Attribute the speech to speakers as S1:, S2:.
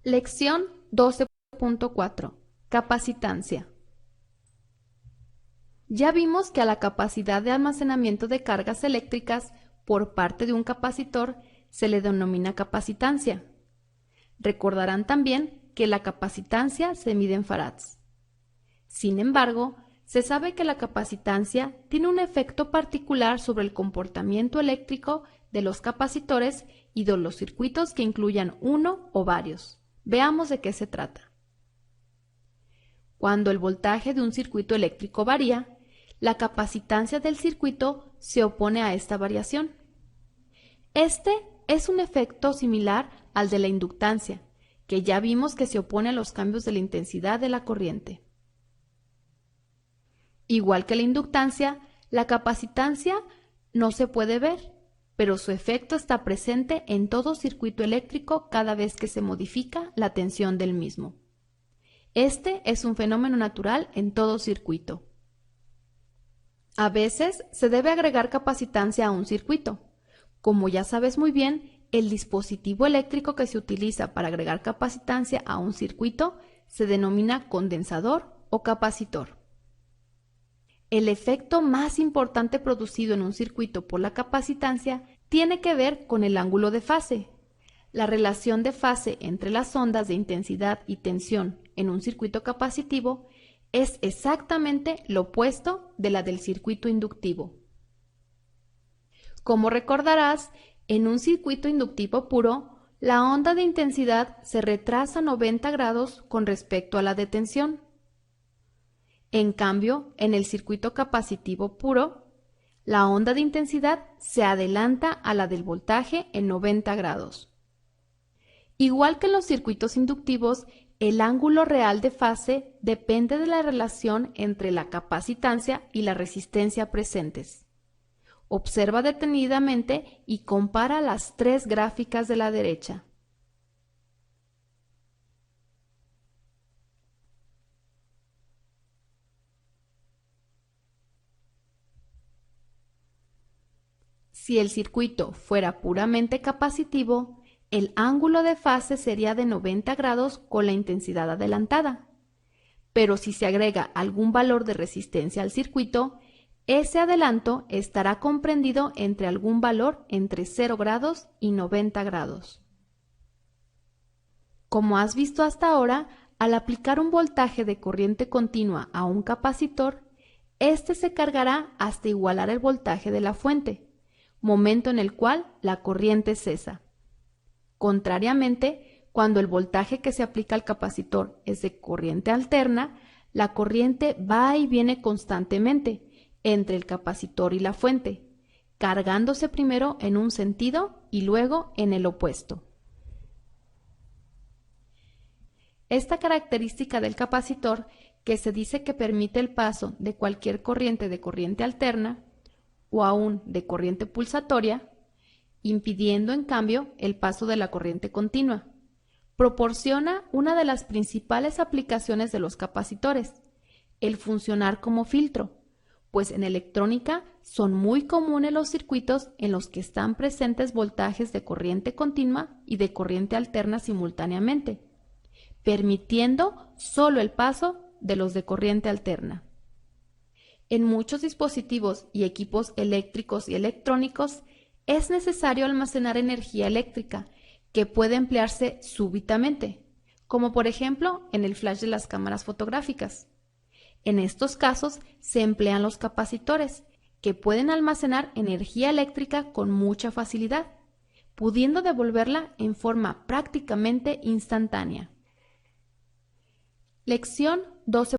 S1: Lección 12.4. Capacitancia. Ya vimos que a la capacidad de almacenamiento de cargas eléctricas por parte de un capacitor se le denomina capacitancia. Recordarán también que la capacitancia se mide en farads. Sin embargo, se sabe que la capacitancia tiene un efecto particular sobre el comportamiento eléctrico de los capacitores y de los circuitos que incluyan uno o varios. Veamos de qué se trata. Cuando el voltaje de un circuito eléctrico varía, la capacitancia del circuito se opone a esta variación. Este es un efecto similar al de la inductancia, que ya vimos que se opone a los cambios de la intensidad de la corriente. Igual que la inductancia, la capacitancia no se puede ver, pero su efecto está presente en todo circuito eléctrico cada vez que se modifica la tensión del mismo. Este es un fenómeno natural en todo circuito. A veces se debe agregar capacitancia a un circuito. Como ya sabes muy bien, el dispositivo eléctrico que se utiliza para agregar capacitancia a un circuito se denomina condensador o capacitor. El efecto más importante producido en un circuito por la capacitancia tiene que ver con el ángulo de fase. La relación de fase entre las ondas de intensidad y tensión en un circuito capacitivo es exactamente lo opuesto de la del circuito inductivo. Como recordarás, en un circuito inductivo puro, la onda de intensidad se retrasa 90 grados con respecto a la de tensión. En cambio, en el circuito capacitivo puro, la onda de intensidad se adelanta a la del voltaje en 90 grados. Igual que en los circuitos inductivos, el ángulo real de fase depende de la relación entre la capacitancia y la resistencia presentes. Observa detenidamente y compara las tres gráficas de la derecha. Si el circuito fuera puramente capacitivo, el ángulo de fase sería de 90 grados con la intensidad adelantada. Pero si se agrega algún valor de resistencia al circuito, ese adelanto estará comprendido entre algún valor entre 0 grados y 90 grados. Como has visto hasta ahora, al aplicar un voltaje de corriente continua a un capacitor, este se cargará hasta igualar el voltaje de la fuente, momento en el cual la corriente cesa. Contrariamente, cuando el voltaje que se aplica al capacitor es de corriente alterna, la corriente va y viene constantemente entre el capacitor y la fuente, cargándose primero en un sentido y luego en el opuesto. Esta característica del capacitor, que se dice que permite el paso de cualquier corriente de corriente alterna, o aún de corriente pulsatoria, impidiendo en cambio el paso de la corriente continua. Proporciona una de las principales aplicaciones de los capacitores, el funcionar como filtro, pues en electrónica son muy comunes los circuitos en los que están presentes voltajes de corriente continua y de corriente alterna simultáneamente, permitiendo solo el paso de los de corriente alterna. En muchos dispositivos y equipos eléctricos y electrónicos es necesario almacenar energía eléctrica que puede emplearse súbitamente, como por ejemplo en el flash de las cámaras fotográficas. En estos casos se emplean los capacitores, que pueden almacenar energía eléctrica con mucha facilidad, pudiendo devolverla en forma prácticamente instantánea. Lección 12.